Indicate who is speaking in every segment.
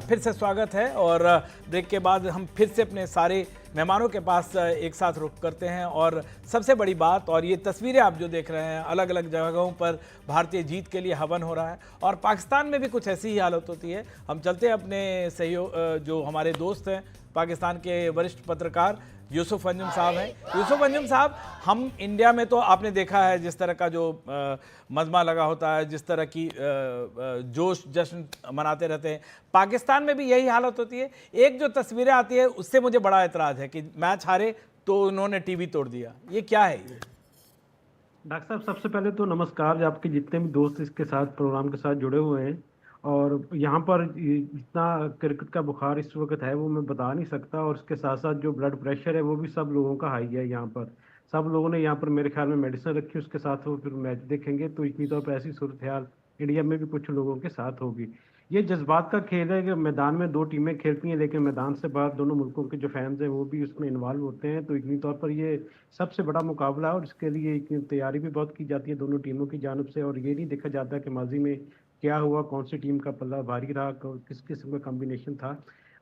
Speaker 1: फिर से स्वागत है और ब्रेक के बाद हम फिर से अपने सारे मेहमानों के पास एक साथ रुख करते हैं। और सबसे बड़ी बात, और ये तस्वीरें आप जो देख रहे हैं, अलग अलग जगहों पर भारतीय जीत के लिए हवन हो रहा है और पाकिस्तान में भी कुछ ऐसी ही हालत होती है। हम चलते हैं अपने सहयोग जो हमारे दोस्त हैं पाकिस्तान के वरिष्ठ पत्रकार यूसुफ अंजुम साहब हैं। यूसुफ अंजुम साहब, हम इंडिया में तो आपने देखा है जिस तरह का जो मजमा लगा होता है, जिस तरह की जोश जश्न मनाते रहते हैं, पाकिस्तान में भी यही हालत होती है। एक जो तस्वीरें आती है उससे मुझे बड़ा एतराज़ है कि मैच हारे तो उन्होंने टीवी तोड़ दिया। ये क्या है ये?
Speaker 2: डॉक्टर साहब, सबसे पहले तो नमस्कार। आपके जितने भी दोस्त इसके साथ प्रोग्राम के साथ जुड़े हुए हैं, और यहाँ पर जितना क्रिकेट का बुखार इस वक्त है वो मैं बता नहीं सकता। और इसके साथ साथ जो ब्लड प्रेशर है वो भी सब लोगों का हाई है। यहाँ पर सब लोगों ने यहाँ पर मेरे ख्याल में मेडिसिन रखी, उसके साथ वो फिर मैच देखेंगे। तो इतनी तौर पर ऐसी सूरत हाल इंडिया में भी कुछ लोगों के साथ होगी। ये जज्बात का खेल है कि मैदान में दो टीमें खेलती हैं, लेकिन मैदान से बाहर दोनों मुल्कों के जो फैंस हैं वो भी उसमें इन्वॉल्व होते हैं। तो इतनी तौर पर ये सबसे बड़ा मुकाबला है और इसके लिए एक तैयारी भी बहुत की जाती है दोनों टीमों की जानिब से। और ये नहीं देखा जाता कि माजी में क्या हुआ, कौन सी टीम का पल्ला भारी रहा, किस किस्म का कॉम्बिनेशन था।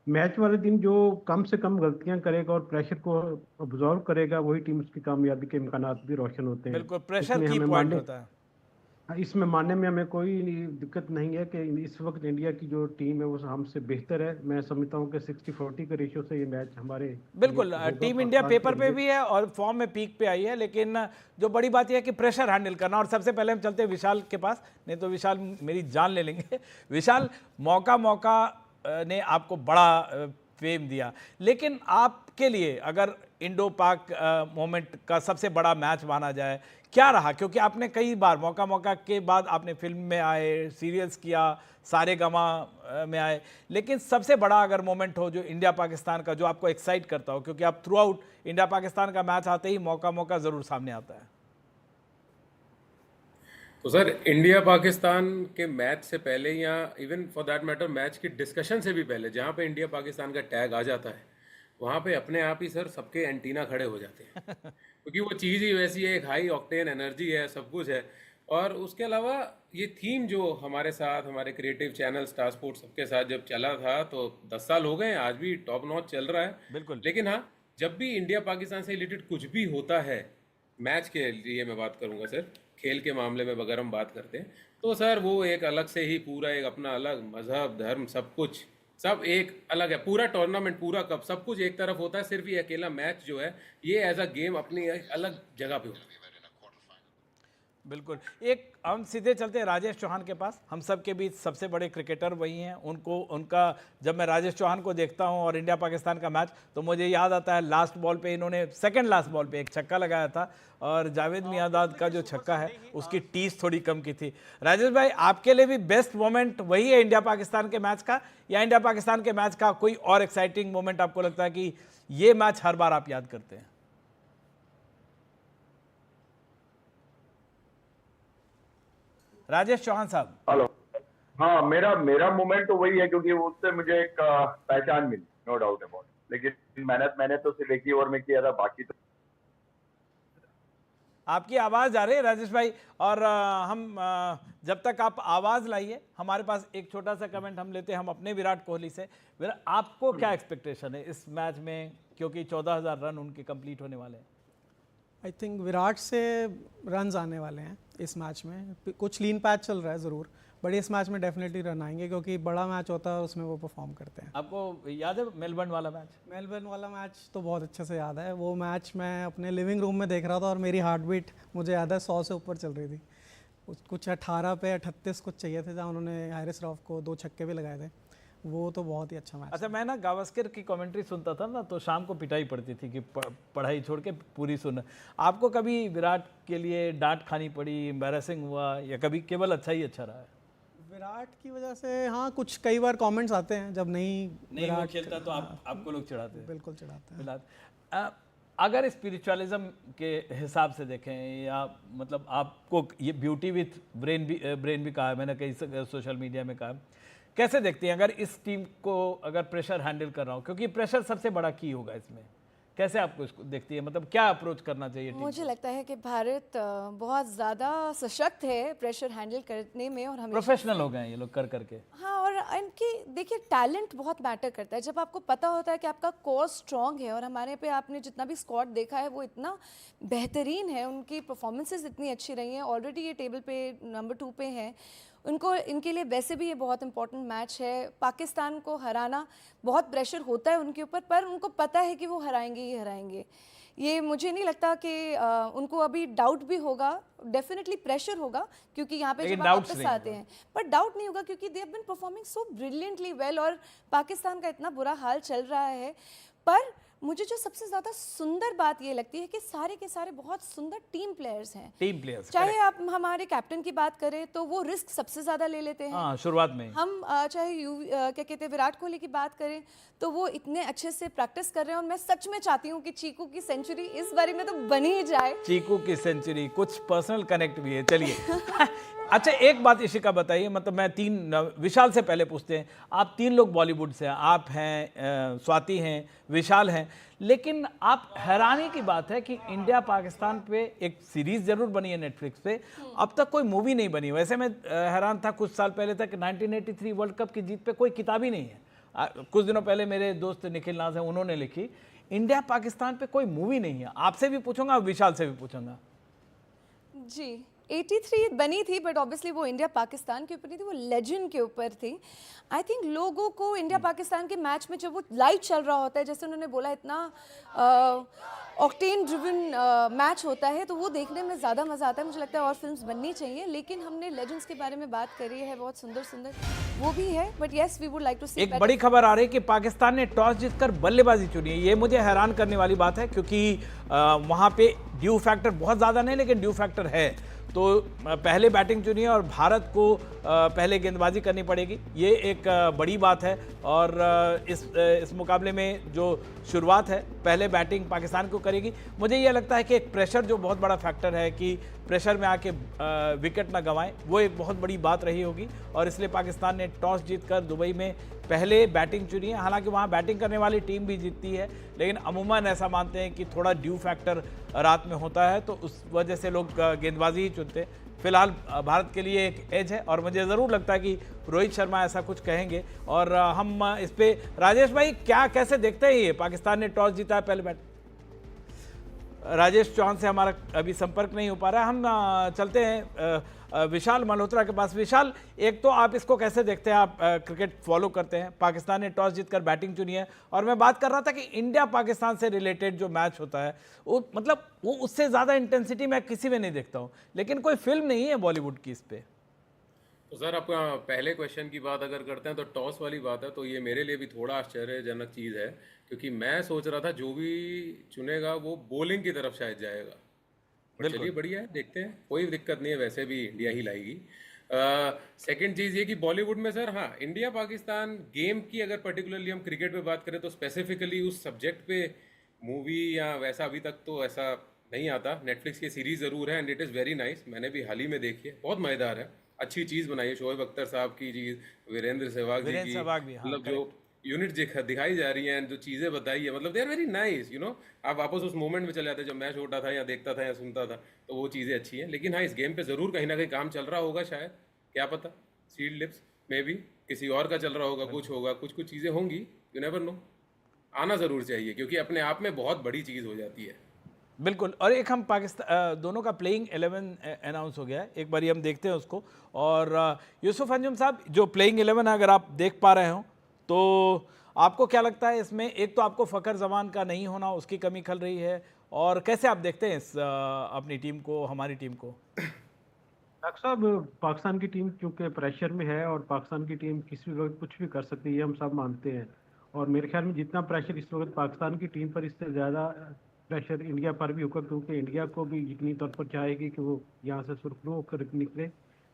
Speaker 2: मैच वाले दिन जो कम से कम गलतियां करेगा और प्रेशर को ऑब्जॉर्व करेगा, वही टीम उसकी कामयाबी के इम्कानात भी रोशन होते हैं।
Speaker 1: बिल्कुल, प्रेशर
Speaker 2: इसमें
Speaker 1: की
Speaker 2: हमें
Speaker 1: पॉइंट
Speaker 2: मानने
Speaker 1: होता है।
Speaker 2: इसमें मानने में हमें कोई दिक्कत नहीं है कि इस वक्त इंडिया की जो टीम है वो हमसे बेहतर है। मैं समझता हूँ कि 60-40 के रेशियो से ये मैच हमारे लिए
Speaker 1: बिल्कुल,
Speaker 2: होगा
Speaker 1: टीम इंडिया
Speaker 2: पाकिस्तान के
Speaker 1: पेपर पे
Speaker 2: लिए।
Speaker 1: भी है और फॉर्म में पीक पे आई है, लेकिन जो बड़ी बात यह है कि प्रेशर हैंडल करना। और सबसे पहले हम चलते हैं विशाल के पास, नहीं तो विशाल मेरी जान ले लेंगे। विशाल, मौका मौका ने आपको बड़ा फेम दिया, लेकिन आपके लिए अगर इंडो पाक मोमेंट का सबसे बड़ा मैच माना जाए, क्या रहा? क्योंकि आपने कई बार मौका मौका के बाद आपने फिल्म में आए, सीरियल्स किया, सारे गमा में आए, लेकिन सबसे बड़ा अगर मोमेंट हो जो इंडिया पाकिस्तान का, जो आपको एक्साइट करता हो, क्योंकि आप थ्रू आउट इंडिया पाकिस्तान का मैच आते ही मौका मौका ज़रूर सामने आता है।
Speaker 3: तो सर, इंडिया पाकिस्तान के मैच से पहले, या even for that matter match की डिस्कशन से भी पहले, जहाँ पे इंडिया पाकिस्तान का टैग आ जाता है, वहाँ पे अपने आप ही सर सबके एंटीना खड़े हो जाते हैं, क्योंकि वो चीज़ ही वैसी है, एक हाई ऑक्टेन एनर्जी है, सब कुछ है। और उसके अलावा ये थीम जो हमारे साथ, हमारे क्रिएटिव चैनल स्टार स्पोर्ट्स सबके साथ जब चला था, तो 10 साल हो गए हैं, आज भी टॉप नॉच चल रहा है।
Speaker 1: बिल्कुल।
Speaker 3: लेकिन हाँ, जब भी इंडिया पाकिस्तान से रिलेटेड कुछ भी होता है, मैच के लिए मैं बात करूंगा सर, खेल के मामले में अगर हम बात करते हैं, तो सर वो एक अलग से ही पूरा एक अपना अलग मजहब, धर्म, सब कुछ, सब एक अलग है। पूरा टूर्नामेंट, पूरा कप, सब कुछ एक तरफ होता है, सिर्फ ये अकेला मैच जो है ये एज अ गेम अपनी एक अलग जगह पे होता है।
Speaker 1: बिल्कुल। एक हम सीधे चलते हैं राजेश चौहान के पास। हम सब के बीच सबसे बड़े क्रिकेटर वही हैं। उनका जब मैं राजेश चौहान को देखता हूं और इंडिया पाकिस्तान का मैच, तो मुझे याद आता है लास्ट बॉल पे इन्होंने, सेकंड लास्ट बॉल पे एक छक्का लगाया था, और जावेद मियांदाद का जो छक्का है उसकी टीस थोड़ी कम की थी। राजेश भाई, आपके लिए भी बेस्ट मोमेंट वही है इंडिया पाकिस्तान के मैच का, या इंडिया पाकिस्तान के मैच का कोई और एक्साइटिंग मोमेंट आपको लगता है कि ये मैच हर बार आप याद करते हैं? राजेश चौहान साहब।
Speaker 4: हेलो। हाँ, मेरा मेरा मोमेंट तो वही है, क्योंकि उससे मुझे एक पहचान मिली, नो डाउट अबाउट। लेकिन मेहनत मैंने तो सिर्फ एक ही ओवर में किया था, बाकी तो
Speaker 1: आपकी आवाज़ आ रही है राजेश भाई, और जब तक आप आवाज़ लाइए, हमारे पास एक छोटा सा कमेंट हम लेते हैं हम अपने विराट कोहली से। आपको क्या एक्सपेक्टेशन है इस मैच में, क्योंकि 14,000 रन उनके कंप्लीट होने वाले हैं?
Speaker 5: आई थिंक विराट से रन्स आने वाले हैं इस मैच में। कुछ लीन पैच चल रहा है ज़रूर, बट इस मैच में डेफिनेटली रन आएंगे, क्योंकि बड़ा मैच होता है उसमें वो परफॉर्म करते हैं।
Speaker 1: आपको याद है मेलबर्न वाला मैच?
Speaker 5: मेलबर्न वाला मैच तो बहुत अच्छे से याद है। वो मैच मैं अपने लिविंग रूम में देख रहा था और मेरी हार्ट बीट मुझे याद है 100 से ऊपर चल रही थी। कुछ 18 पे 38 कुछ चाहिए थे, जहाँ उन्होंने हैरिस रॉफ को 2 छक्के भी लगाए थे। वो तो बहुत ही अच्छा मैच।
Speaker 1: अच्छा, मैं ना गावस्कर की कमेंट्री सुनता था ना, तो शाम को पिटाई पड़ती थी कि पढ़ाई छोड़ के पूरी सुन। आपको कभी विराट के लिए डांट खानी पड़ी, एम्बैरेसिंग हुआ, या कभी केवल अच्छा ही अच्छा रहा है?
Speaker 5: विराट की वजह से हाँ, कुछ कई बार कमेंट्स आते हैं जब नहीं
Speaker 1: विराट खेलता तो आपको लोग चिढ़ाते हैं।
Speaker 5: बिल्कुल चिढ़ाते हैं।
Speaker 1: अगर स्पिरिचुअलिज्म के हिसाब से देखें, या मतलब आपको ये ब्यूटी विथ ब्रेन भी कहा है मैंने कई सोशल मीडिया में कहा, कैसे देखते हैं अगर इस टीम को, अगर प्रेशर हैंडल कर रहा हूँ, क्योंकि प्रेशर सबसे बड़ा की होगा इसमें, कैसे आपको इसको देखती है, मतलब क्या अप्रोच करना चाहिए टीम
Speaker 6: मुझे
Speaker 1: को?
Speaker 6: लगता है कि भारत बहुत ज़्यादा सशक्त है प्रेशर हैंडल करने में और हमेशा
Speaker 1: प्रोफेशनल हो गए हैं ये लोग कर करके।
Speaker 6: हाँ, और इनकी देखिए टैलेंट बहुत मैटर करता है। जब आपको पता होता है कि आपका कोर स्ट्रांग है, और हमारे पे आपने जितना भी स्क्वाड देखा है वो इतना बेहतरीन है, उनकी परफॉर्मेंसेस इतनी अच्छी रही हैं, ऑलरेडी ये टेबल पे नंबर 2 पे हैं। उनको इनके लिए वैसे भी ये बहुत इंपॉर्टेंट मैच है। पाकिस्तान को हराना बहुत प्रेशर होता है उनके ऊपर, पर उनको पता है कि वो हराएंगे ही हराएंगे। ये मुझे नहीं लगता कि उनको अभी डाउट भी होगा, डेफिनेटली प्रेशर होगा, क्योंकि यहाँ पे
Speaker 1: लेकिन
Speaker 6: जब आप
Speaker 1: doubts
Speaker 6: वापस
Speaker 1: नहीं
Speaker 6: आते हैं, पर डाउट नहीं होगा क्योंकि they have been performing so brilliantly well, और पाकिस्तान का इतना बुरा हाल चल रहा है। पर मुझे जो सबसे ज़्यादा सुंदर बात ये लगती है कि सारे के सारे बहुत सुंदर टीम प्लेयर्स हैं।
Speaker 1: टीम प्लेयर्स,
Speaker 6: चाहे आप हमारे कैप्टन की बात करें तो वो रिस्क सबसे ज़्यादा ले लेते हैं।
Speaker 1: हाँ शुरुआत में ही।
Speaker 6: हम चाहे क्या कहते हैं विराट कोहली की बात करें तो वो इतने अच्छे से प्रैक्टिस कर रहे हैं, और मैं सच में चाहती हूँ कि चीकू की सेंचुरी इस बारी में तो बनी ही जाए।
Speaker 1: चीकू की सेंचुरी, कुछ पर्सनल कनेक्ट भी है, चलिए। अच्छा एक बात इशिका बताइए, मतलब मैं विशाल से पहले पूछते हैं, आप 3 लोग बॉलीवुड से हैं, आप हैं, स्वाति हैं, विशाल हैं, लेकिन आप हैरानी की बात है कि इंडिया पाकिस्तान पे एक सीरीज जरूर बनी है नेटफ्लिक्स पे, अब तक कोई मूवी नहीं बनी। वैसे मैं हैरान था कुछ साल पहले तक 1983 वर्ल्ड कप की जीत पे कोई किताब ही नहीं है। कुछ दिनों पहले मेरे दोस्त निखिल नाज हैं, उन्होंने लिखी, इंडिया पाकिस्तान पे कोई मूवी नहीं है। आपसे भी पूछूंगा, विशाल से भी पूछूंगा।
Speaker 6: जी 83 बनी थी, बट ऑब्वियसली वो इंडिया पाकिस्तान के ऊपर नहीं थी, वो लेजेंड के ऊपर थी। आई थिंक लोगों को इंडिया पाकिस्तान के मैच में जब वो लाइव चल रहा होता है, जैसे उन्होंने बोला इतना ऑक्टेन ड्रिवन मैच होता है, तो वो देखने में ज़्यादा मज़ा आता है। मुझे लगता है और फिल्म्स बननी चाहिए, लेकिन हमने लेजेंड्स के बारे में बात करी है, बहुत सुंदर सुंदर वो भी है, but yes we would like to see.
Speaker 1: एक बड़ी खबर आ रही है कि पाकिस्तान ने टॉस जीतकर बल्लेबाजी चुनी है। ये मुझे हैरान करने वाली बात है, क्योंकि वहाँ पे ड्यू फैक्टर बहुत ज़्यादा नहीं, लेकिन ड्यू फैक्टर है। तो पहले बैटिंग चुनी है और भारत को पहले गेंदबाजी करनी पड़ेगी, ये एक बड़ी बात है। और इस मुकाबले में जो शुरुआत है, पहले बैटिंग पाकिस्तान को करेगी। मुझे ये लगता है कि एक प्रेशर जो बहुत बड़ा फैक्टर है कि प्रेशर में आके विकेट ना गंवाएं, वो एक बहुत बड़ी बात रही होगी, और इसलिए पाकिस्तान ने टॉस जीतकर दुबई में पहले बैटिंग चुनी है। हालांकि वहाँ बैटिंग करने वाली टीम भी जीतती है, लेकिन अमूमन ऐसा मानते हैं कि थोड़ा ड्यू फैक्टर रात में होता है, तो उस वजह से लोग गेंदबाजी ही चुनते हैं। फिलहाल भारत के लिए एक एज है, और मुझे ज़रूर लगता है कि रोहित शर्मा ऐसा कुछ कहेंगे। और हम इस पे राजेश भाई क्या कैसे देखते हैं, ये पाकिस्तान ने टॉस जीता है, पहले बैट। राजेश चौहान से हमारा अभी संपर्क नहीं हो पा रहा है, हम चलते हैं विशाल मल्होत्रा के पास। विशाल, एक तो आप इसको कैसे देखते हैं, आप क्रिकेट फॉलो करते हैं, पाकिस्तान ने टॉस जीतकर बैटिंग चुनी है, और मैं बात कर रहा था कि इंडिया पाकिस्तान से रिलेटेड जो मैच होता है वो मतलब वो उससे ज़्यादा इंटेंसिटी मैं किसी में नहीं देखता हूँ, लेकिन कोई फिल्म नहीं है बॉलीवुड की इस पर।
Speaker 3: तो सर आपका पहले क्वेश्चन की बात अगर करते हैं तो टॉस वाली बात है, तो ये मेरे लिए भी थोड़ा आश्चर्यजनक चीज़ है, क्योंकि मैं सोच रहा था जो भी चुनेगा वो बॉलिंग की तरफ शायद जाएगा। पर चलिए बढ़िया है, देखते हैं, कोई दिक्कत नहीं है, वैसे भी इंडिया ही लाएगी। सेकंड चीज़ ये कि बॉलीवुड में सर, हाँ, इंडिया पाकिस्तान गेम की अगर पर्टिकुलरली हम क्रिकेट पे बात करें तो स्पेसिफिकली उस सब्जेक्ट पे मूवी या वैसा अभी तक तो ऐसा नहीं आता। नेटफ्लिक्स की सीरीज ज़रूर है and it is very nice, मैंने भी हाल ही में देखी है, बहुत मज़ेदार है, अच्छी चीज़ बनाई है। शोएब अख्तर साहब की चीज़, वीरेंद्र सहवाग जी की, मतलब जो यूनिट दिखाई जा रही है, जो चीज़ें बताई है, मतलब they are very nice, you know. आप वापस उस मोमेंट में चले जाते हैं जब मैच होता था या देखता था या सुनता था, तो वो चीज़ें अच्छी हैं। लेकिन हाँ, इस गेम पे ज़रूर कहीं ना कहीं काम चल रहा होगा, शायद, क्या पता, सीड लिप्स में भी किसी और का चल रहा होगा, कुछ होगा, कुछ चीज़ें होंगी, यू नेवर नो। आना ज़रूर चाहिए, क्योंकि अपने आप में बहुत बड़ी चीज़ हो जाती है।
Speaker 1: बिल्कुल। और एक हम पाकिस्तान दोनों का प्लेइंग 11 अनाउंस हो गया है, एक बारी हम देखते हैं उसको। और यूसुफ अंजुम साहब, जो प्लेइंग 11 अगर आप देख पा रहे हो तो आपको क्या लगता है इसमें? एक तो आपको फ़खर जमान का नहीं होना, उसकी कमी खल रही है, और कैसे आप देखते हैं इस अपनी टीम को, हमारी टीम को?
Speaker 2: डॉक्टर साहब, पाकिस्तान की टीम क्योंकि प्रेशर में है और पाकिस्तान की टीम किसी भी वक्त कुछ भी कर सकती है, हम सब मानते हैं। और मेरे ख्याल में जितना प्रेशर इस वक्त पाकिस्तान की टीम पर, इससे ज़्यादा प्रेशर इंडिया पर भी होगा, क्योंकि इंडिया को भी जितनी तौर पर चाहेगी कि वो यहाँ से सुरखरू होकर निकले।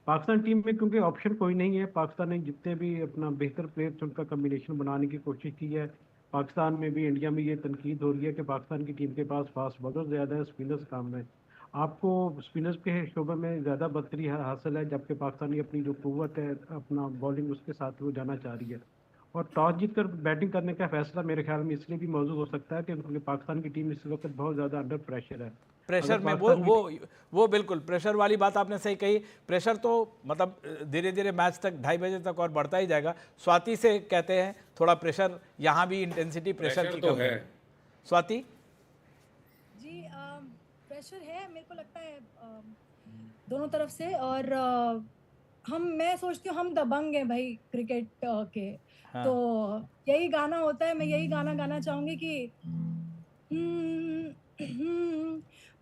Speaker 2: पाकिस्तान टीम में क्योंकि ऑप्शन कोई नहीं है, पाकिस्तान ने जितने भी अपना बेहतर प्लेयर थे उनका कम्बिनेशन बनाने की कोशिश की है। पाकिस्तान में भी, इंडिया में ये तनकीद हो रही है कि पाकिस्तान की टीम के पास फास्ट बॉलर ज़्यादा है, स्पिनर्स कम है। आपको स्पिनर्स के शोबे में ज़्यादा बढ़तरी हासिल है, जबकि पाकिस्तान की अपनी जो कुव्वत है, अपना बॉलिंग, उसके साथ वो जाना चाह रही है। और टॉस जीतकर बैटिंग करने का फैसला मेरे ख्याल में इसलिए भी मौजूद हो सकता है क्योंकि पाकिस्तान की टीम इस वक्त बहुत ज़्यादा अंडर प्रेशर है।
Speaker 1: प्रेशर
Speaker 2: अगर
Speaker 1: में
Speaker 2: पाकिस्तान की
Speaker 1: वो बिल्कुल प्रेशर वाली बात आपने सही कही। प्रेशर तो मतलब धीरे धीरे मैच तक 2:30 बजे तक और बढ़ता ही जाएगा। स्वाति से कहते हैं थोड़ा प्रेशर, यहाँ भी इंटेंसिटी प्रेशर
Speaker 3: प्रेशर
Speaker 1: की
Speaker 3: तो
Speaker 1: कमी
Speaker 3: है।
Speaker 1: है। स्वाति,
Speaker 7: जी प्रेशर है, मेरे को लगता है दोनों तरफ से। और मैं सोचती हूँ हम दबंग हैं भाई क्रिकेट के।
Speaker 1: हाँ।
Speaker 7: तो यही गाना होता है, मैं यही गाना गाना चाहूंगी कि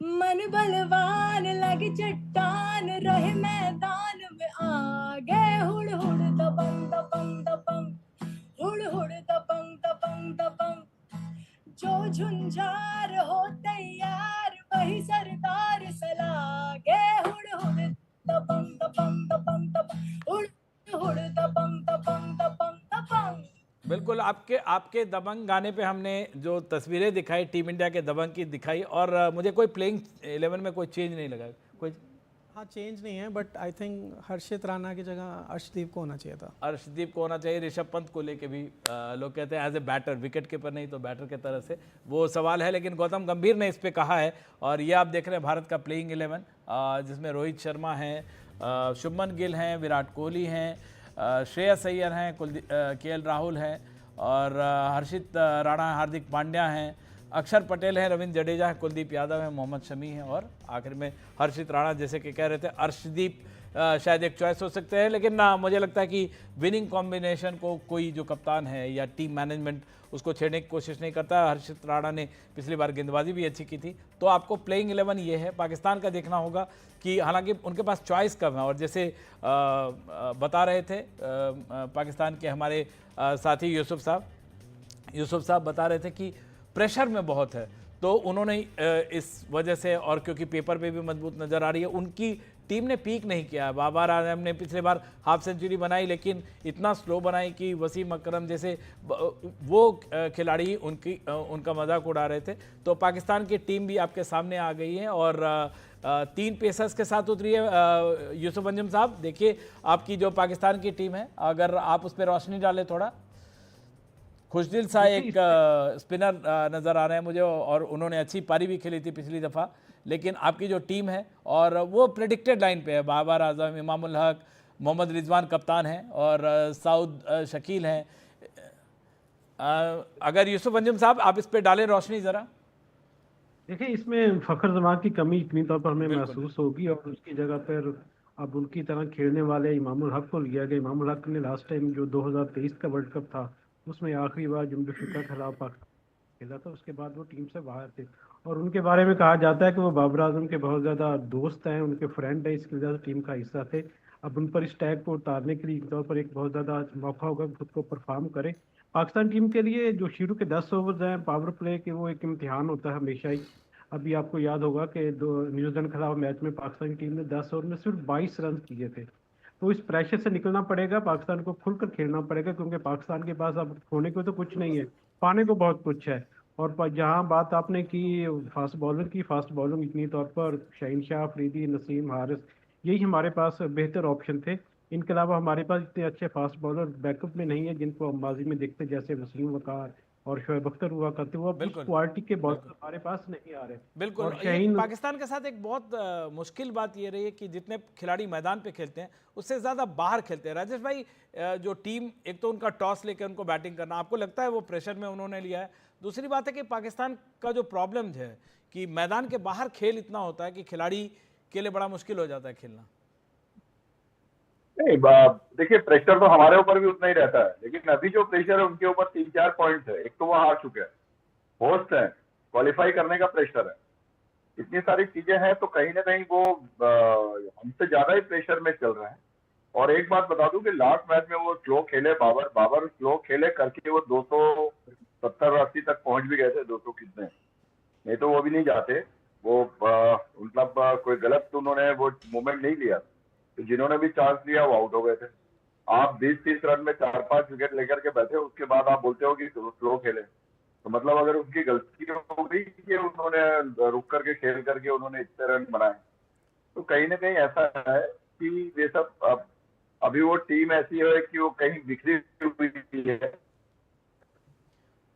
Speaker 7: मन बलवान लगे चट्टान रहे मैदान में आगे हुड़ हुड़ दबंग दबंग दबंग हुड़ हुड़ दबंग दबंग दबंग जो झुंझार हो तैयार वही सरदार सलागे हुड़ हुड़ दबंग दबंग दबंग दबंग हुड़ हुड़ दबंग दबंग दबंग दबंग।
Speaker 1: बिल्कुल आपके दबंग गाने पे हमने जो तस्वीरें दिखाई टीम इंडिया के दबंग की दिखाई, और मुझे कोई प्लेइंग 11 में कोई चेंज नहीं लगा कोई।
Speaker 5: हाँ, चेंज नहीं है, बट आई थिंक हर्षित राणा की जगह अर्शदीप को होना चाहिए था।
Speaker 1: अर्शदीप को होना चाहिए। ऋषभ पंत को लेके भी लोग कहते हैं as a batter, wicket keeper नहीं तो बैटर की तरह से वो सवाल है, लेकिन गौतम गंभीर ने इस पे कहा है। और ये आप देख रहे हैं भारत का प्लेइंग 11 जिसमें रोहित शर्मा हैं, शुभमन गिल हैं, विराट कोहली हैं, श्रेयस अय्यर हैं, केएल राहुल हैं, और हर्षित राणा, हार्दिक पांड्या हैं, अक्षर पटेल हैं, रविंद्र जडेजा है, कुलदीप यादव है, मोहम्मद शमी हैं, और आखिर में हर्षित राणा। जैसे कि कह रहे थे अर्शदीप शायद एक चॉइस हो सकते हैं, लेकिन मुझे लगता है कि विनिंग कॉम्बिनेशन को कोई जो कप्तान है या टीम मैनेजमेंट उसको छेड़ने की कोशिश नहीं करता। हर्षित राणा ने पिछली बार गेंदबाजी भी अच्छी की थी। तो आपको प्लेइंग 11 ये है। पाकिस्तान का देखना होगा कि हालांकि उनके पास चॉइस कम है, और जैसे बता रहे थे पाकिस्तान के हमारे साथी यूसुफ साहब बता रहे थे कि प्रेशर में बहुत है। तो उन्होंने इस वजह से, और क्योंकि पेपर पे भी मजबूत नज़र आ रही है, उनकी टीम ने पीक नहीं किया। बाबर आजम ने पिछले बार हाफ सेंचुरी बनाई, लेकिन इतना स्लो बनाई कि वसीम अकरम जैसे वो खिलाड़ी उनका मजाक उड़ा रहे थे। तो पाकिस्तान की टीम भी आपके सामने आ गई है, और 3 पेसर्स के साथ उतरी है। यूसुफ अंजुम साहब, देखिए आपकी जो पाकिस्तान की टीम है, अगर आप उस पर रोशनी डालें थोड़ा। खुशदिल सा एक स्पिनर नज़र आ रहे हैं मुझे, और उन्होंने अच्छी पारी भी खेली थी पिछली दफ़ा। लेकिन आपकी जो टीम है और वो प्रेडिक्टेड लाइन पे है। बाबर आजम, इमामुल हक, मोहम्मद रिजवान कप्तान हैं, और साउद शकील हैं। अगर यूसुफ अंजुम साहब आप इस पे डालें रोशनी ज़रा।
Speaker 2: देखिए, इसमें फखर जमान की कमी इतनी तौर पर हमें महसूस होगी, और उसकी जगह पर अब उनकी तरह खेलने वाले इमामुल हक को लिया गया। इमामुल हक ने लास्ट टाइम जो 2023 का वर्ल्ड कप था उसमें आखिरी बार जुम्बे फिका के खिलाफ खेला था, उसके बाद वो टीम से बाहर थे। और उनके बारे में कहा जाता है कि वो बाबर आजम के बहुत ज़्यादा दोस्त हैं, उनके फ्रेंड हैं, इसकी वजह से टीम का हिस्सा थे। अब उन पर इस टैग को उतारने के लिए एक तौर पर एक बहुत ज़्यादा मौका होगा खुद को परफॉर्म करे। पाकिस्तान टीम के लिए जो शुरू के 10 ओवर्स हैं पावर प्ले के, वो एक इम्तिहान होता है हमेशा ही। अभी आपको याद होगा कि न्यूजीलैंड के खिलाफ मैच में पाकिस्तान की टीम ने 10 ओवर में सिर्फ 22 रन किए थे। तो इस प्रेशर से निकलना पड़ेगा, पाकिस्तान को खुलकर खेलना पड़ेगा, क्योंकि पाकिस्तान के पास अब खोने को तो कुछ नहीं है, पाने को बहुत कुछ है। और जहाँ बात आपने की फास्ट बॉलर की, फास्ट बॉलिंग इतनी तौर पर शाहीन शाह, अफरीदी, नसीम, हारिस, यही हमारे पास बेहतर ऑप्शन थे। इनके अलावा हमारे पास इतने अच्छे फास्ट बॉलर बैकअप में नहीं है जिनको हम माजी में देखते, जैसे वसीम वकार और शोएब अख्तर हुआ करते। वो उस क्वालिटी के बॉलर हमारे पास नहीं आ रहे।
Speaker 1: बिल्कुल,
Speaker 2: और
Speaker 1: ये पाकिस्तान के साथ एक बहुत मुश्किल बात ये रही है कि जितने खिलाड़ी मैदान पे खेलते हैं उससे ज़्यादा बाहर खेलते हैं। राजेश भाई, जो टीम, एक तो उनका टॉस लेकर उनको बैटिंग करना, आपको लगता है वो प्रेशर में उन्होंने लिया है? दूसरी बात है कि पाकिस्तान का जो प्रॉब्लम है कि मैदान के बाहर खेल इतना होता है कि खिलाड़ी के लिए बड़ा मुश्किल हो जाता है खेलना।
Speaker 4: नहीं, देखिए प्रेशर तो हमारे ऊपर भी उतना ही रहता है, लेकिन अभी जो प्रेशर है उनके ऊपर 3-4 पॉइंट्स है। एक तो वो हार चुके हैं, होस्ट है, क्वालिफाई करने का प्रेशर है, इतनी सारी चीजें हैं, तो कहीं ना कहीं वो हमसे ज्यादा ही प्रेशर में चल रहे हैं। और एक बात बता दूं कि लास्ट मैच में वो स्लो खेले, बाबर स्लो खेले करके वो 270-80 तक पहुंच भी गए थे, 200 कितने, नहीं तो वो भी नहीं जाते। वो मतलब कोई गलत उन्होंने वो मूवमेंट नहीं लिया, तो जिन्होंने भी चांस लिया वो आउट हो गए थे। आप 20-30 रन में 4-5 विकेट लेकर के बैठे, उसके बाद आप बोलते हो कि स्लो खेले, तो मतलब अगर उनकी गलती हो गई कि उन्होंने रुक करके खेल करके उन्होंने इतने रन बनाए, तो कहीं ना कहीं ऐसा है कि ये सब अभी वो टीम ऐसी है कि वो कहीं बिखरी हुई है।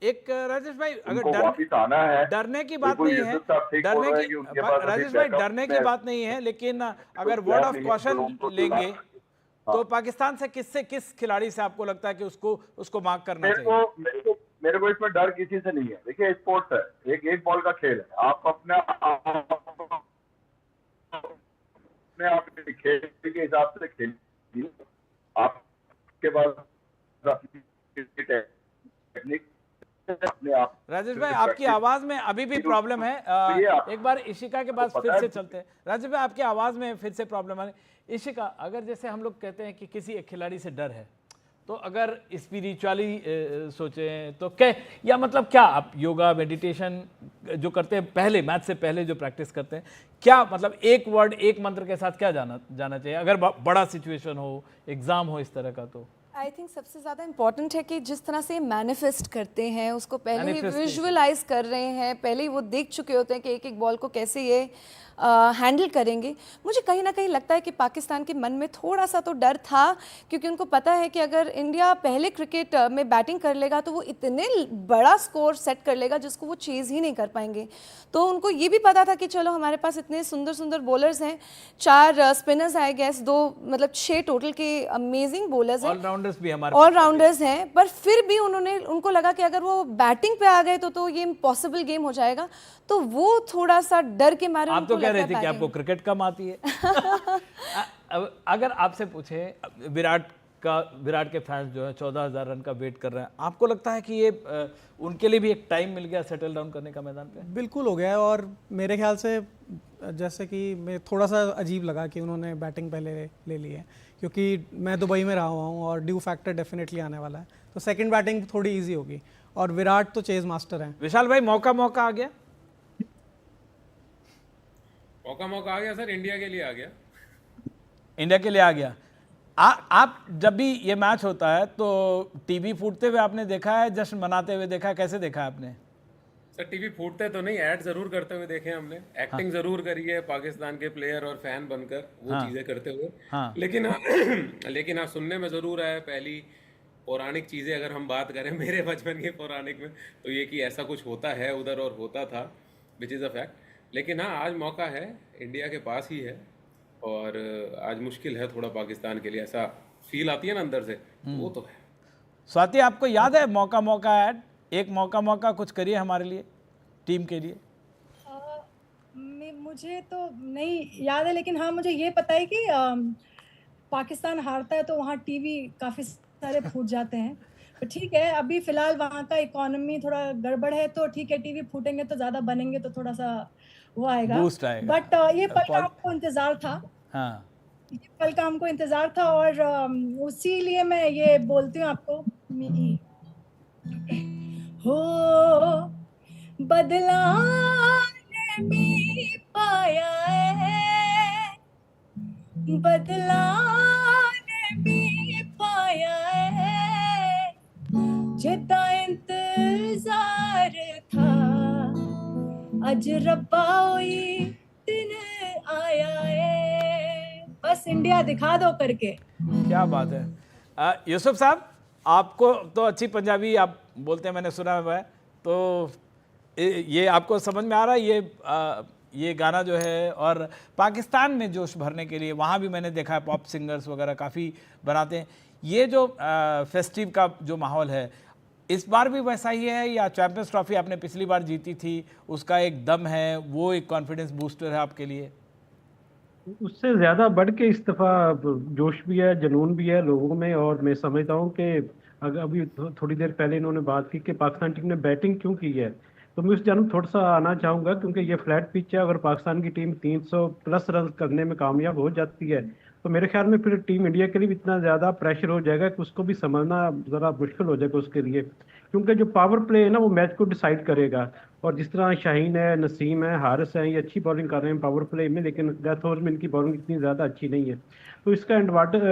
Speaker 1: एक राजेश भाई, अगर
Speaker 4: उनको वापिस आना है।
Speaker 1: डरने की बात
Speaker 4: बिल्कुल
Speaker 1: नहीं है,
Speaker 4: यूसुफ साहब ठीक बोल
Speaker 1: डरने
Speaker 4: रहे
Speaker 1: की
Speaker 4: हैं कि उनके पास अभी
Speaker 1: राजेश भाई
Speaker 4: बैकअप
Speaker 1: डरने की
Speaker 4: में
Speaker 1: बात नहीं है, लेकिन अगर
Speaker 4: कुछ
Speaker 1: वर्ड
Speaker 4: प्लान
Speaker 1: ऑफ
Speaker 4: नहीं है,
Speaker 1: कॉशन
Speaker 4: जो उनको
Speaker 1: लेंगे
Speaker 4: हाँ।
Speaker 1: तो पाकिस्तान से किस खिलाड़ी से आपको लगता है कि उसको मार्क करना
Speaker 4: मेरे
Speaker 1: चाहिए?
Speaker 4: को मेरे को मेरे को इसमें डर किसी से नहीं है। देखिए स्पोर्ट्स है, एक बॉल का खेल है। आप अपने आप खेल के हिसाब से खेलिए। आपके पास टेक्निक अपने आप।
Speaker 1: राजेश भाई, आपकी आवाज में अभी भी प्रॉब्लम है। एक बार इशिका के पास फिर से चलते हैं। राजेश भाई, आपकी आवाज में फिर से प्रॉब्लम है। इशिका, अगर जैसे हम लोग कहते हैं कि किसी एक खिलाड़ी से डर है, तो अगर स्पिरिचुअली सोचें तो क्या, या मतलब क्या आप योगा मेडिटेशन जो करते हैं पहले मैच से पहले जो प्रैक्टिस करते हैं, क्या मतलब एक वर्ड एक मंत्र के साथ क्या जाना चाहिए अगर बड़ा सिचुएशन हो, एग्जाम हो इस तरह का? तो
Speaker 6: आई थिंक सबसे ज़्यादा इम्पॉर्टेंट है कि जिस तरह से मैनिफेस्ट करते हैं उसको पहले ही
Speaker 1: Manifestation.
Speaker 6: विजुअलाइज कर रहे हैं, पहले ही वो देख चुके होते हैं कि एक एक बॉल को कैसे ये हैंडल करेंगे। मुझे कहीं ना कहीं लगता है कि पाकिस्तान के मन में थोड़ा सा तो डर था, क्योंकि उनको पता है कि अगर इंडिया पहले क्रिकेट में बैटिंग कर लेगा तो वो इतने बड़ा स्कोर सेट कर लेगा जिसको वो चेज़ ही नहीं कर पाएंगे। तो उनको ये भी पता था कि चलो हमारे पास इतने सुंदर सुंदर बॉलर्स हैं, 4 स्पिनर्स आई गेस, 2 मतलब 6 टोटल के अमेजिंग बॉलर्स हैं,
Speaker 1: ऑलराउंडर्स भी हमारे
Speaker 6: ऑलराउंडर्स हैं। पर फिर भी उनको लगा कि अगर वो बैटिंग पे आ गए तो ये इम्पॉसिबल गेम हो जाएगा। तो वो थोड़ा सा डर के मारे
Speaker 1: आप तो कह रहे थे कि
Speaker 6: batting-
Speaker 1: आपको क्रिकेट कम आती है। अगर आपसे पूछे, विराट के फैंस जो है 14,000 रन का वेट कर रहे हैं, आपको लगता है कि ये उनके लिए भी एक टाइम मिल गया सेटल डाउन करने का मैदान पे?
Speaker 5: बिल्कुल हो गया है। और मेरे ख्याल से जैसे कि मैं थोड़ा सा अजीब लगा कि उन्होंने बैटिंग पहले ले ली है, क्योंकि मैं दुबई में रहा हुआ हूँ और ड्यू फैक्टर डेफिनेटली आने वाला है, तो सेकंड बैटिंग थोड़ी इजी होगी। और विराट तो चेज मास्टर हैं।
Speaker 1: विशाल भाई, मौका आ गया?
Speaker 3: मौका आ गया सर, इंडिया के लिए आ गया।
Speaker 1: इंडिया के लिए आ गया। आप जब भी ये मैच होता है तो टीवी फूटते हुए आपने देखा है, जश्न मनाते हुए देखा है, कैसे देखा है आपने?
Speaker 3: सर टीवी फूटते तो नहीं, ऐड जरूर करते हुए देखे हमने, एक्टिंग जरूर करी है पाकिस्तान के प्लेयर और फैन बनकर वो चीजें करते हुए। लेकिन हाँ सुनने में जरूर आया। पहली पौराणिक चीजें अगर हम बात करें मेरे बचपन के पौराणिक में, तो ये कि ऐसा कुछ होता है उधर और होता था, विच इज़ अ फैक्ट। लेकिन हाँ आज मौका है, इंडिया के पास ही है, और आज मुश्किल है थोड़ा पाकिस्तान के लिए, ऐसा फील आती है ना अंदर से, वो तो है।
Speaker 1: स्वाति, आपको याद है मौका ऐड? एक मौका कुछ करिए हमारे लिए, टीम के लिए।
Speaker 7: मुझे तो नहीं याद है, लेकिन हाँ मुझे ये पता है कि पाकिस्तान हारता है तो वहाँ टीवी काफ़ी सारे फूट जाते हैं। तो ठीक है, अभी फिलहाल वहाँ का इकोनॉमी थोड़ा गड़बड़ है, तो ठीक है टीवी फूटेंगे तो ज़्यादा बनेंगे तो थोड़ा सा वो आएगा,
Speaker 1: बूस्ट आएगा।
Speaker 7: बट ये पल का हमको इंतज़ार था।
Speaker 1: हाँ,
Speaker 7: ये पल का हमको इंतज़ार था, और उसी लिए मैं ये बोलती हूँ आपको, हो बदला भी पाया है, बदला भी पाया है, जितना इंतजार था अज रब्बा होई दिन आया है। बस इंडिया दिखा दो करके।
Speaker 1: क्या बात है। यूसुफ साहब, आपको तो अच्छी पंजाबी आप बोलते हैं, मैंने सुना है, तो ये आपको समझ में आ रहा है ये गाना जो है? और पाकिस्तान में जोश भरने के लिए वहाँ भी मैंने देखा है पॉप सिंगर्स वगैरह काफ़ी बनाते हैं। ये जो फेस्टिव का जो माहौल है इस बार भी वैसा ही है, या चैंपियंस ट्रॉफी आपने पिछली बार जीती थी उसका एक दम है, वो एक कॉन्फिडेंस बूस्टर है आपके लिए?
Speaker 2: उससे ज़्यादा बढ़ के इस दफ़ा जोश भी है, जुनून भी है लोगों में। और मैं समझता हूँ कि अगर अभी थोड़ी देर पहले इन्होंने बात की कि पाकिस्तान टीम ने बैटिंग क्यों की है, तो मैं उस जानब थोड़ा सा आना चाहूँगा, क्योंकि ये फ्लैट पिच है। अगर पाकिस्तान की टीम 300 प्लस रन करने में कामयाब हो जाती है तो मेरे ख्याल में फिर टीम इंडिया के लिए भी इतना ज़्यादा प्रेशर हो जाएगा कि उसको भी समझना ज़रा मुश्किल हो जाएगा उसके लिए, क्योंकि जो पावर प्ले है ना वो मैच को डिसाइड करेगा। और जिस तरह शाहीन है, नसीम है, हारिस है, ये अच्छी बॉलिंग कर रहे हैं पावर प्ले में, लेकिन डेथ ओवर में इनकी बॉलिंग इतनी ज़्यादा अच्छी नहीं है, तो इसका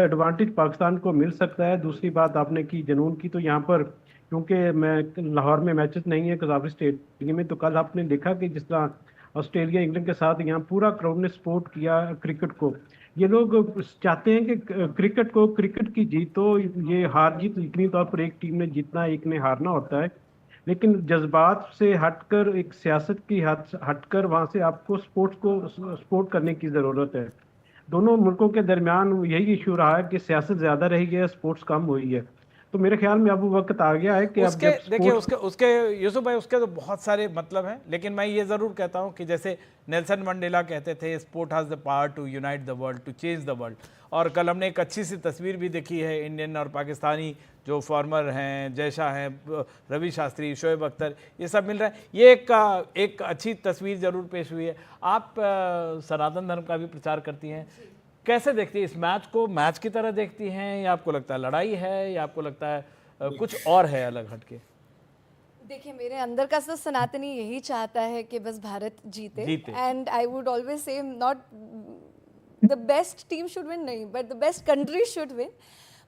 Speaker 2: एडवांटेज पाकिस्तान को मिल सकता है। दूसरी बात आपने की जुनून की, तो यहाँ पर क्योंकि मैं लाहौर में मैचेस नहीं है कज़ाफी स्टेडियम में, तो कल आपने देखा कि जिस तरह ऑस्ट्रेलिया इंग्लैंड के साथ यहाँ पूरा क्राउड ने सपोर्ट किया क्रिकेट को, ये लोग चाहते हैं कि क्रिकेट की जीत हो, ये हार जीत यकीनी तौर पर एक टीम ने जीतना एक ने हारना होता है, लेकिन जज्बात से हटकर, एक सियासत की हटकर वहां से आपको सपोर्ट करने की जरूरत है। दोनों मुल्कों के दरमियान यही इशू रहा है कि सियासत ज्यादा रही है, स्पोर्ट्स कम हुई है। तो मेरे ख्याल में अब वो वक्त आ गया है कि अब
Speaker 1: उसके
Speaker 2: जब
Speaker 1: देखिए
Speaker 2: स्पोर्ट्स
Speaker 1: उसके यूसुफ भाई, उसके तो बहुत सारे मतलब हैं, लेकिन मैं ये ज़रूर कहता हूँ कि जैसे नेल्सन मंडेला कहते थे, sport has the power to unite the world, to change the world. और कल हमने एक अच्छी सी तस्वीर भी देखी है, इंडियन और पाकिस्तानी जो फॉर्मर हैं, जयशा हैं, रवि शास्त्री, शोएब अख्तर, ये सब मिल रहा है। ये एक अच्छी तस्वीर ज़रूर पेश हुई है। आप सनातन धर्म का भी प्रचार करती हैं, कैसे देखती है इस मैच को? मैच की तरह देखती हैं या आपको लगता है लड़ाई है, या आपको लगता है कुछ और है अलग हटके?
Speaker 6: देखिए, मेरे अंदर का तो सनातनी यही चाहता है कि बस भारत जीते, and I would always say not the best team should win, नहीं, but the best country should win.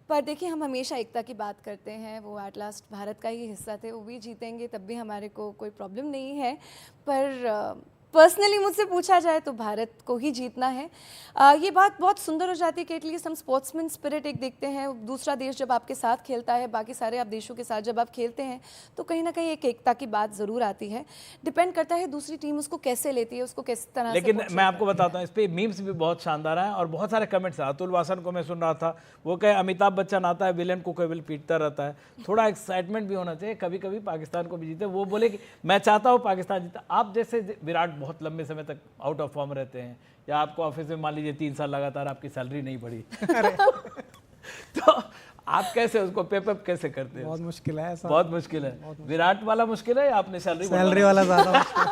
Speaker 6: पर देखिए, हम हमेशा एकता की बात करते हैं, वो एट लास्ट भारत का ही हिस्सा थे, वो भी जीतेंगे तब भी हमारे को कोई प्रॉब्लम नहीं है। पर पर्सनली मुझसे पूछा जाए तो भारत को ही जीतना है। ये बात बहुत सुंदर हो जाती है कि एटलीस्ट हम स्पोर्ट्समैन स्पिरिट एक देखते हैं। दूसरा देश जब आपके साथ खेलता है, बाकी सारे आप देशों के साथ जब आप खेलते हैं, तो कहीं ना कहीं एक एकता की बात ज़रूर आती है। डिपेंड करता है दूसरी टीम उसको कैसे लेती है, उसको किस तरह
Speaker 1: लेकिन
Speaker 6: से
Speaker 1: मैं आपको बताता हूँ, इस पर मीम्स भी बहुत शानदार हैं और बहुत सारे कमेंट्स हैं। अतुल वासन को मैं सुन रहा था, वो कहे अमिताभ बच्चन आता है, विलेन को केवल पीटता रहता है। थोड़ा एक्साइटमेंट भी होना चाहिए, कभी कभी पाकिस्तान को भी जीते। वो बोले कि मैं चाहता हूँ पाकिस्तान जीते। आप जैसे विराट बहुत लंबे समय तक आउट ऑफ फॉर्म रहते हैं, या आपको ऑफिस में मान लीजिए 3 साल लगातार आपकी सैलरी नहीं बढ़ी तो आप कैसे उसको पेपअप कैसे करते हैं?
Speaker 5: बहुत मुश्किल है ऐसा।
Speaker 1: बहुत मुश्किल है। विराट वाला मुश्किल है या आपने
Speaker 5: सैलरी वाला ज़्यादा मुश्किल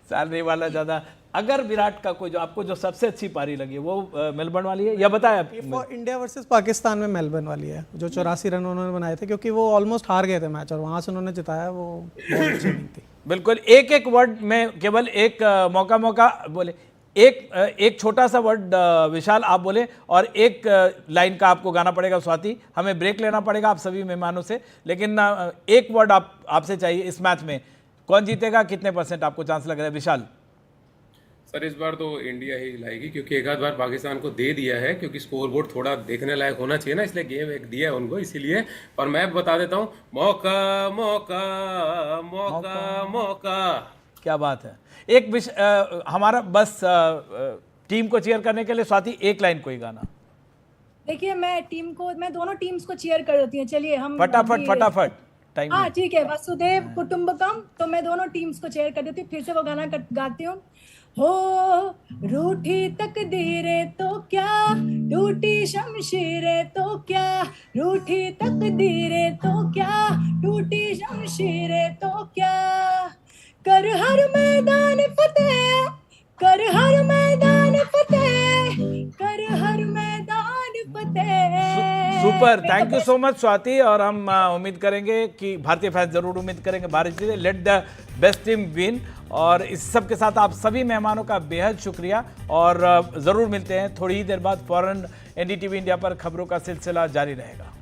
Speaker 1: सैलरी वाला ज़्यादा। अगर विराट का कोई जो आपको जो सबसे अच्छी पारी लगी वो मेलबर्न वाली है, या बताया
Speaker 5: इंडिया वर्सेस पाकिस्तान में मेलबर्न वाली है, जो 84 रन उन्होंने बनाए थे, क्योंकि वो ऑलमोस्ट हार गए थे मैच और वहाँ से उन्होंने जिताया, वो बहुत अच्छी इनिंग थी।
Speaker 1: बिल्कुल। एक वर्ड में केवल एक मौका बोले, एक छोटा सा वर्ड विशाल आप बोले, और एक लाइन का आपको गाना पड़ेगा स्वाति, हमें ब्रेक लेना पड़ेगा आप सभी मेहमानों से, लेकिन एक वर्ड आपसे चाहिए इस मैच में। कौन जीतेगा, कितने % आपको चांस लग रहा है विशाल?
Speaker 3: सर, इस बार तो इंडिया ही लाएगी, क्योंकि एक आध बार पाकिस्तान को दे दिया है, क्योंकि स्कोर बोर्ड थोड़ा देखने लायक होना चाहिए ना, इसलिए गेम एक दिया है उनको, इसीलिए। और मैं बता देता हूँ, मौका मौका मौका मौका।
Speaker 1: क्या बात है। हमारा बस टीम को चीयर करने के लिए स्वाति एक लाइन कोई गाना।
Speaker 7: देखिए, मैं दोनों टीम्स को चीयर कर देती हूँ। चलिए हम
Speaker 1: फटाफट टाइम।
Speaker 7: हाँ ठीक है, वसुदेव कुटुंबकम। तो मैं दोनों टीम्स को चेयर कर देती हूँ। फिर से वो गाना गाती हूँ। हो रूठी तकदीरें तो क्या, टूटी शमशीरें तो क्या, रूठी तकदीरें तो क्या, टूटी शमशीरें तो क्या, कर हर मैदान फतेह, कर हर मैदान फतेह, कर हर मैदान फतेह।
Speaker 1: Super, thank you so much Swati. और हम उम्मीद करेंगे कि भारतीय फैंस जरूर उम्मीद करेंगे भारत जीते, let the best team win. और इस सब के साथ आप सभी मेहमानों का बेहद शुक्रिया, और ज़रूर मिलते हैं थोड़ी ही देर बाद। फौरन NDTV इंडिया पर खबरों का सिलसिला जारी रहेगा।